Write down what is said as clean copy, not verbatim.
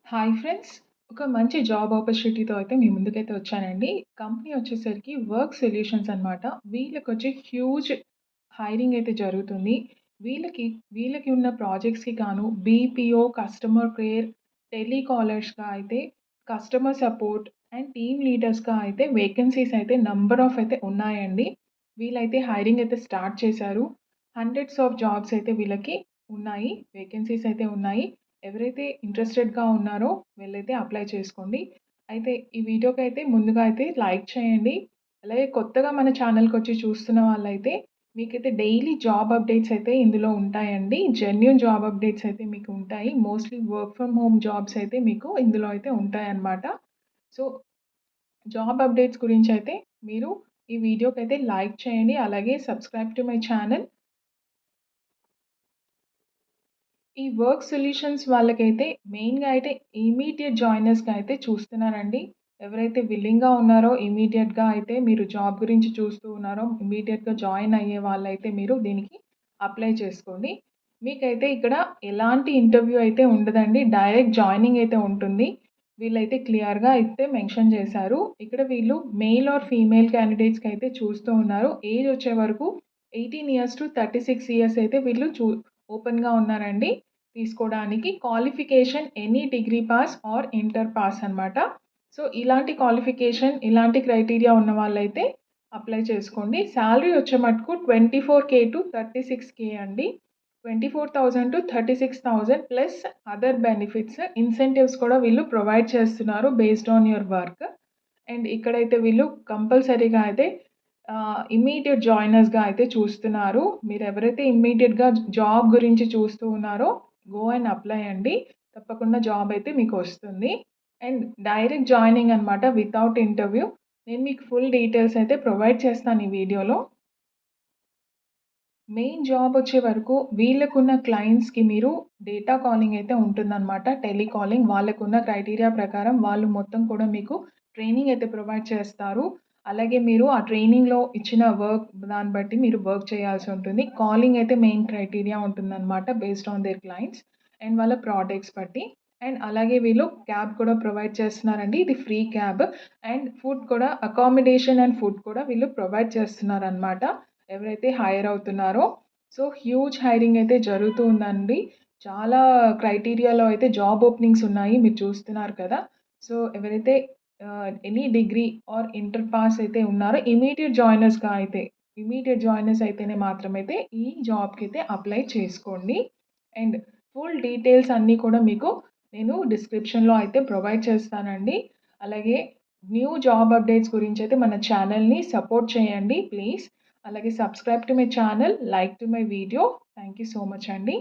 Hi friends. ఒక మంచి job ఆపర్చునిటీతో అయితే మీ ముందుకైతే వచ్చానండి. కంపెనీ వచ్చేసరికి వర్క్ సొల్యూషన్స్ అనమాట. వీళ్ళకొచ్చి హ్యూజ్ హైరింగ్ అయితే జరుగుతుంది. వీళ్ళకి వీళ్ళకి ఉన్న ప్రాజెక్ట్స్‌కి గాను బీపీఓ, కస్టమర్ కేర్, టెలికాలర్స్‌గా అయితే కస్టమర్ సపోర్ట్ అండ్ టీమ్ లీడర్స్‌గా అయితే వేకెన్సీస్ అయితే నంబర్ ఆఫ్ అయితే ఉన్నాయండి. వీళ్ళైతే హైరింగ్ అయితే స్టార్ట్ చేశారు. హండ్రెడ్స్ ఆఫ్ జాబ్స్ అయితే వీళ్ళకి ఉన్నాయి. వేకెన్సీస్ అయితే ఉన్నాయి. ఎవరైతే ఇంట్రెస్టెడ్‌గా ఉన్నారో వీళ్ళైతే అప్లై చేసుకోండి. అయితే ఈ వీడియోకైతే ముందుగా అయితే లైక్ చేయండి. అలాగే కొత్తగా మన ఛానల్‌కొచ్చి చూస్తున్న వాళ్ళైతే మీకైతే డైలీ జాబ్ అప్డేట్స్ అయితే ఇందులో ఉంటాయండి. జెన్యూన్ జాబ్ అప్డేట్స్ అయితే మీకు ఉంటాయి. Mostly work from home jobs అయితే మీకు ఇందులో అయితే ఉంటాయన్నమాట. సో, జాబ్ అప్డేట్స్ గురించైతే మీరు ఈ వీడియోకైతే లైక్ చేయండి. అలాగే సబ్స్క్రైబ్ టు మై ఛానల్. ఈ వర్క్ సొల్యూషన్స్ వాళ్ళకైతే మెయిన్‌గా అయితే ఇమ్మీడియేట్ జాయినర్స్‌గా అయితే చూస్తున్నారండి. ఎవరైతే విల్లింగ్‌గా ఉన్నారో ఇమ్మీడియేట్‌గా అయితే మీరు జాబ్ గురించి చూస్తూ ఉన్నారో ఇమ్మీడియేట్‌గా జాయిన్ అయ్యే వాళ్ళైతే మీరు దీనికి అప్లై చేసుకోండి. మీకైతే ఇక్కడ ఎలాంటి ఇంటర్వ్యూ అయితే ఉండదండి. డైరెక్ట్ జాయినింగ్ అయితే ఉంటుంది. వీళ్ళైతే క్లియర్‌గా అయితే మెన్షన్ చేశారు. ఇక్కడ వీళ్ళు మెయిల్ ఆర్ ఫీమేల్ క్యాండిడేట్స్‌కి అయితే చూస్తూ ఉన్నారు. ఏజ్ వచ్చే వరకు 18 ఇయర్స్ టు 36 ఇయర్స్ అయితే వీళ్ళు ఓపెన్‌గా ఉన్నారండి. తీసుకోడానికి. Qualification any degree pass or inter pass అనమాట. సో, ఇలాంటి క్వాలిఫికేషన్, ఇలాంటి క్రైటీరియా ఉన్న వాళ్ళైతే అప్లై చేసుకోండి. సాలరీ వచ్చే మటుకు 24,000-36,000 అండి. 24,000-36,000 ప్లస్ అదర్ బెనిఫిట్స్, ఇన్సెంటివ్స్ కూడా వీళ్ళు ప్రొవైడ్ చేస్తున్నారు based on your work. And ఇక్కడైతే వీళ్ళు కంపల్సరీగా అయితే ఇమ్మీడియేట్ జాయినర్స్‌గా అయితే చూస్తున్నారు. మీరెవరైతే ఇమ్మీడియేట్‌గా జాబ్ గురించి చూస్తూ ఉన్నారో గో అండ్ అప్లై అండి. తప్పకుండా జాబ్ అయితే మీకొస్తుంది. అండ్ డైరెక్ట్ జాయినింగ్ అనమాట వితౌట్ ఇంటర్వ్యూ. నేను మీకు ఫుల్ డీటెయిల్స్ అయితే ప్రొవైడ్ చేస్తాను ఈ వీడియోలో. మెయిన్ జాబ్ వచ్చే వరకు వీళ్ళకున్న క్లయింట్స్‌కి మీరు డేటా కాలింగ్ అయితే ఉంటుందనమాట. టెలికాలింగ్ వాళ్ళకున్న క్రైటీరియా ప్రకారం వాళ్ళు మొత్తం కూడా మీకు ట్రైనింగ్ అయితే ప్రొవైడ్ చేస్తారు. అలాగే మీరు ఆ ట్రైనింగ్‌లో ఇచ్చిన దాన్ని బట్టి మీరు వర్క్ చేయాల్సి ఉంటుంది. కాలింగ్ అయితే మెయిన్ క్రైటీరియా ఉంటుందనమాట based on their clients and వాళ్ళ ప్రొడక్ట్స్ బట్టి. అండ్ అలాగే వీళ్ళు క్యాబ్ కూడా ప్రొవైడ్ చేస్తున్నారండి. ఇది ఫ్రీ క్యాబ్. అండ్ ఫుడ్ కూడా అకామిడేషన్ అండ్ ఫుడ్ కూడా వీళ్ళు ప్రొవైడ్ చేస్తున్నారనమాట. ఎవరైతే హైర్ అవుతున్నారో. సో, హ్యూజ్ హైరింగ్ అయితే జరుగుతూ ఉందండి. చాలా క్రైటీరియాలో అయితే జాబ్ ఓపెనింగ్స్ ఉన్నాయి. మీరు చూస్తున్నారు కదా! సో, ఎవరైతే any degree or inter pass అయితే ఉన్నారో ఇమ్మీడియేట్ జాయినర్స్ అయితేనే మాత్రమైతే ఈ జాబ్‌కైతే అప్లై చేసుకోండి. అండ్ ఫుల్ డీటెయిల్స్ అన్నీ కూడా మీకు నేను డిస్క్రిప్షన్‌లో అయితే ప్రొవైడ్ చేస్తానండి. అలాగే న్యూ జాబ్ అప్డేట్స్ గురించైతే మన ఛానల్‌ని సపోర్ట్ చేయండి ప్లీజ్. అలాగే subscribe to my channel, like to my video. Thank you so much అండి.